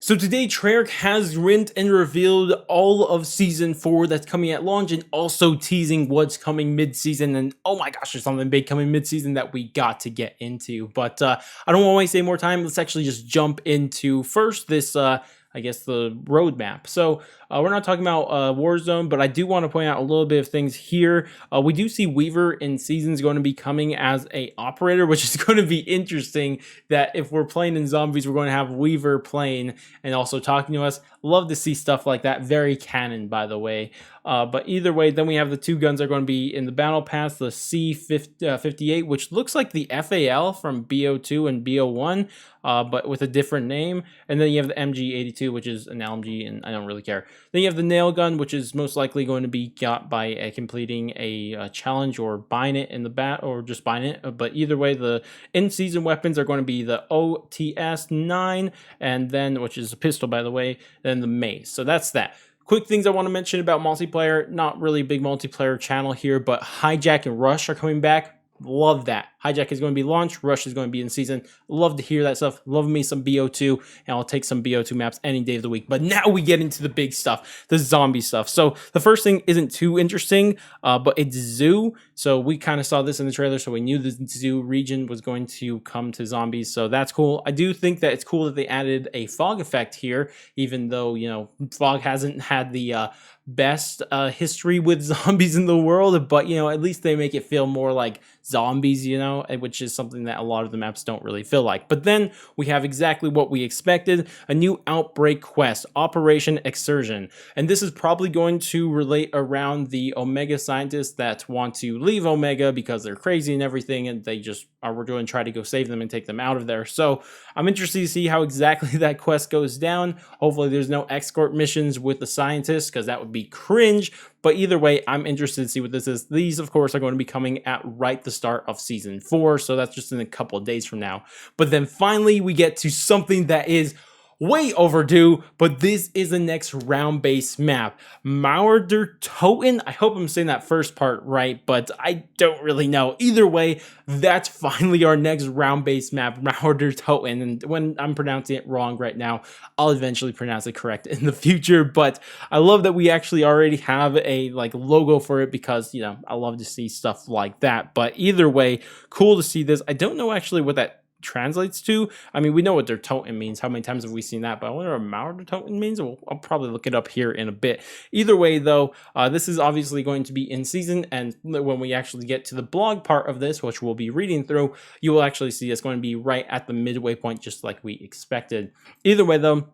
So today, Treyarch has rinsed and revealed all of Season 4 that's coming at launch, and also teasing what's coming mid-season. And oh my gosh, there's something big coming mid-season that we got to get into. But I don't want to waste any more time. Let's actually just jump into first this, I guess, the roadmap. So we're not talking about Warzone, but I do want to point out a little bit of things here. We do see Weaver in Seasons going to be coming as a operator, which is going to be interesting that if we're playing in Zombies, we're going to have Weaver playing and also talking to us. Love to see stuff like that. Very canon, by the way. But either way, then we have the two guns that are going to be in the battle pass, the C58, which looks like the FAL from BO2 and BO1, but with a different name. And then you have the MG82, which is an LMG, and I don't really care. Then you have the nail gun, which is most likely going to be got by completing a challenge or buying it in the bat, or just buying it. But either way, the in-season weapons are going to be the OTS-9, and then, which is a pistol, by the way, then the mace. So that's that. Quick things I want to mention about multiplayer. Not really a big multiplayer channel here, but Hijack and Rush are coming back. Love that. Hijack is going to be launched. Rush is going to be in season. Love to hear that stuff. Love me some BO2, and I'll take some BO2 maps any day of the week. But now we get into the big stuff, the zombie stuff. So the first thing isn't too interesting, but it's Zoo. So we kind of saw this in the trailer, so we knew the Zoo region was going to come to zombies. So that's cool. I do think that it's cool that they added a fog effect here, even though, you know, fog hasn't had the best history with zombies in the world, but, you know, at least they make it feel more like zombies, you know, which is something that a lot of the maps don't really feel like. But then we have exactly what we expected, a new Outbreak quest, Operation Exertion. And this is probably going to relate around the Omega scientists that want to leave Omega because they're crazy and everything, and they just we're going to try to go save them and take them out of there. So I'm interested to see how exactly that quest goes down. Hopefully there's no escort missions with the scientists, because that would be cringe. But either way, I'm interested to see what this is. These, of course, are going to be coming at right the start of Season 4, so that's just in a couple of days from now. But then finally, we get to something that is way overdue, but this is the next round-based map, Mauer Der Toten. I hope I'm saying that first part right, but I don't really know. Either way, that's finally our next round-based map, Mauer Der Toten. And when I'm pronouncing it wrong right now, I'll eventually pronounce it correct in the future. But I love that we actually already have a logo for it, because, you know, I love to see stuff like that. But either way, cool to see this. I don't know actually what that translates to. I mean, we know what Der Toten means. How many times have we seen that? But I wonder what Mauer Der Toten means. I'll probably look it up here in a bit. Either way, though, this is obviously going to be in season, and when we actually get to the blog part of this, which we'll be reading through, you will actually see it's going to be right at the midway point, just like we expected. Either way, though,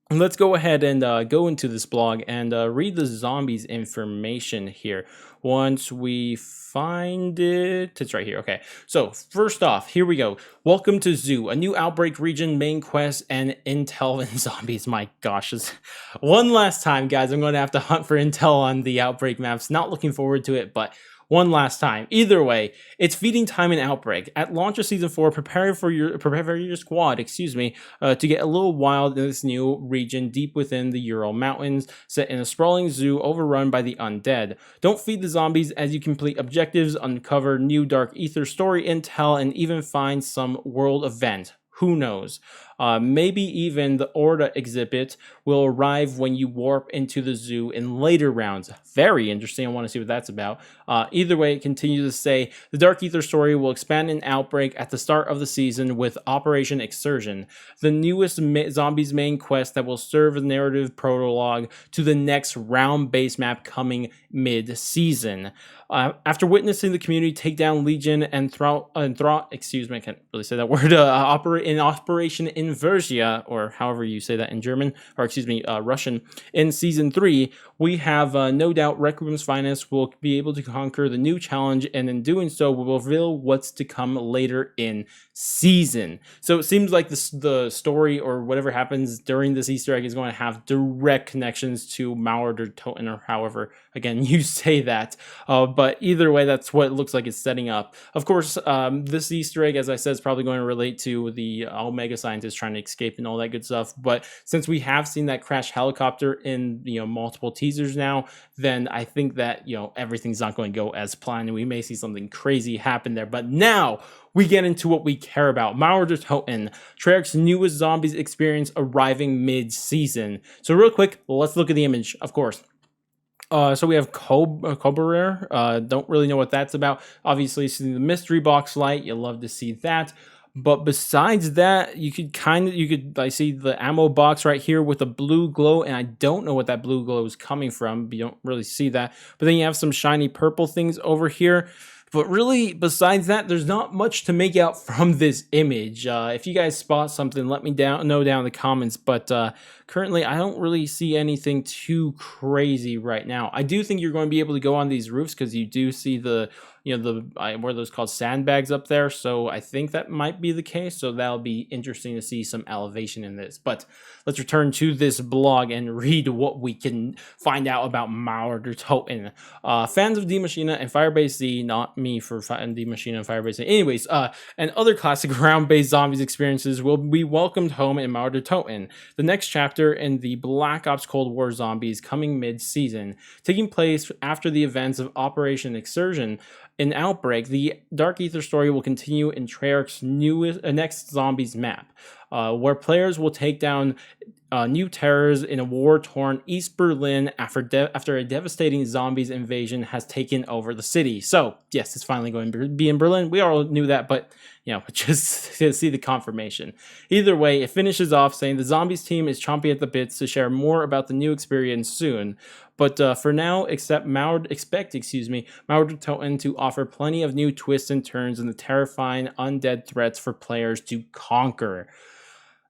let's go ahead and go into this blog and read the zombies information here. Once we find it, it's right here. Okay, so first off, here we go. Welcome to Zoo, a new Outbreak region, main quest, and intel and zombies. My gosh, one last time, guys. I'm going to have to hunt for intel on the Outbreak maps. Not looking forward to it, but one last time. Either way, it's feeding time in Outbreak. At launch of Season 4, prepare for your squad, to get a little wild in this new region deep within the Ural Mountains, set in a sprawling zoo overrun by the undead. Don't feed the zombies as you complete objectives, uncover new Dark Ether story intel, and even find some world event. Who knows? Maybe even the Orda exhibit will arrive when you warp into the zoo in later rounds. Very interesting. I want to see what that's about. Either way, it continues to say, the Dark Ether story will expand in Outbreak at the start of the season with Operation Exertion, the newest zombies main quest that will serve as narrative prologue to the next round-based map coming mid-season. After witnessing the community take down Legion and excuse me, I can't really say that word, in Operation Inversia, or however you say that in German, or excuse me, Russian, in Season 3, we have no doubt Requiem's finest will be able to conquer the new challenge, and in doing so, will reveal what's to come later in season. So it seems like the story, or whatever happens during this Easter egg, is going to have direct connections to Mauer Der Toten, or however, again, you say that. But either way, that's what it looks like it's setting up. Of course, this Easter egg, as I said, is probably going to relate to the Omega scientist just trying to escape and all that good stuff. But since we have seen that crash helicopter in, multiple teasers now, then I think that, everything's not going to go as planned and we may see something crazy happen there. But now we get into what we care about. Mauer Der Toten, Treyarch's newest zombies experience arriving mid-season. So real quick, let's look at the image, of course. So we have Cobra. Don't really know what that's about. Obviously, see the mystery box light. You'll love to see that. But besides that, I see the ammo box right here with a blue glow, and I don't know what that blue glow is coming from. You don't really see that. But then you have some shiny purple things over here. But really, besides that, there's not much to make out from this image. If you guys spot something, let me know down in the comments. But currently, I don't really see anything too crazy right now. I do think you're going to be able to go on these roofs because you do see the what are those called, sandbags up there. So I think that might be the case. So that'll be interesting to see some elevation in this. But let's return to this blog and read what we can find out about Mauer Der Toten. Fans of Die Maschine and Firebase Z, not me for Die Maschine and Firebase Z. Anyways, and other classic ground-based zombies experiences will be welcomed home in Mauer Der Toten, the next chapter in the Black Ops Cold War zombies coming mid-season. Taking place after the events of Operation Exertion in Outbreak, the Dark Ether story will continue in Treyarch's next zombies map, where players will take down new terrors in a war-torn East Berlin after a devastating zombies invasion has taken over the city. So, yes, it's finally going to be in Berlin. We all knew that, but, just to see the confirmation. Either way, it finishes off saying the zombies team is chomping at the bits to share more about the new experience soon. But for now, expect Mauer Der Toten to offer plenty of new twists and turns and the terrifying undead threats for players to conquer.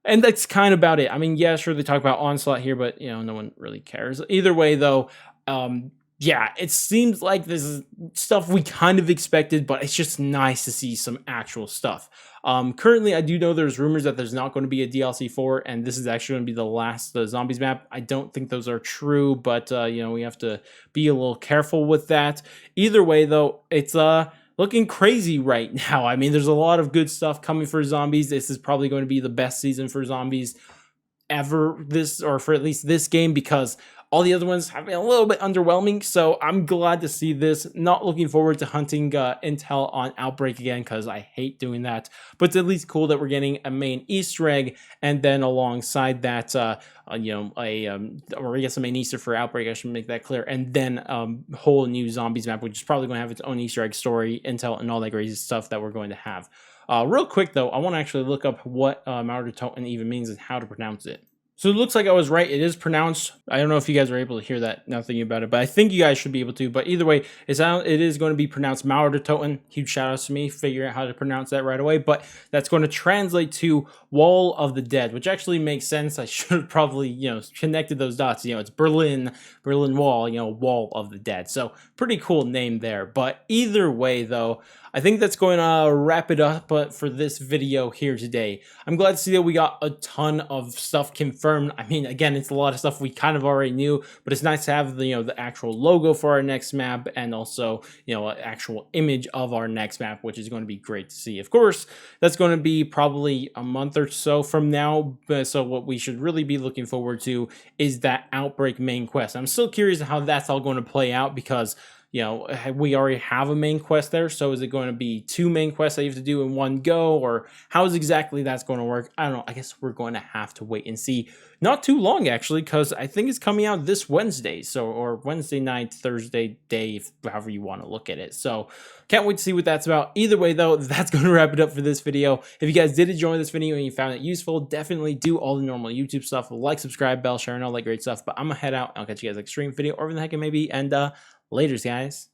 And that's kind of about it. I mean, yeah, sure, they talk about Onslaught here, but, no one really cares. Either way, though, yeah, it seems like this is stuff we kind of expected, but it's just nice to see some actual stuff. Currently, I do know there's rumors that there's not going to be a DLC 4, and this is actually going to be the last zombies map. I don't think those are true, but, we have to be a little careful with that. Either way, though, it's looking crazy right now. I mean, there's a lot of good stuff coming for zombies. This is probably going to be the best season for zombies ever, or for at least this game, because all the other ones have been a little bit underwhelming. So I'm glad to see this. Not looking forward to hunting intel on Outbreak again, because I hate doing that. But it's at least cool that we're getting a main Easter egg, and then alongside that, or I guess a main Easter for Outbreak, I should make that clear, and then whole new zombies map, which is probably going to have its own Easter egg story, intel, and all that crazy stuff that we're going to have. Real quick though, I want to actually look up what Mauer Der Toten even means and how to pronounce it. So it looks like I was right. It is pronounced. I don't know if you guys are able to hear that now thinking about it, but I think you guys should be able to. But either way, it is going to be pronounced Mauer Der Toten. Huge shout outs to me figuring out how to pronounce that right away. But that's going to translate to Wall of the Dead, which actually makes sense. I should have probably, connected those dots. It's Berlin Wall, Wall of the Dead. So pretty cool name there. But either way, though, I think that's going to wrap it up for this video here today. I'm glad to see that we got a ton of stuff confirmed. I mean, again, it's a lot of stuff we kind of already knew, but it's nice to have the actual logo for our next map, and also an actual image of our next map, which is going to be great to see. Of course, that's going to be probably a month or so from now. So what we should really be looking forward to is that Outbreak main quest. I'm still curious how that's all going to play out, because we already have a main quest there. So is it going to be 2 main quests that you have to do in one go, or how is exactly that's going to work? I don't know. I guess we're going to have to wait and see. Not too long, actually, because I think it's coming out this Wednesday. Or Wednesday night, Thursday day, however you want to look at it. So can't wait to see what that's about. Either way, though, that's going to wrap it up for this video. If you guys did enjoy this video and you found it useful, definitely do all the normal YouTube stuff. Like, subscribe, bell, share, and all that great stuff. But I'm going to head out. I'll catch you guys next stream video, or whatever the heck it may be. And laters, guys.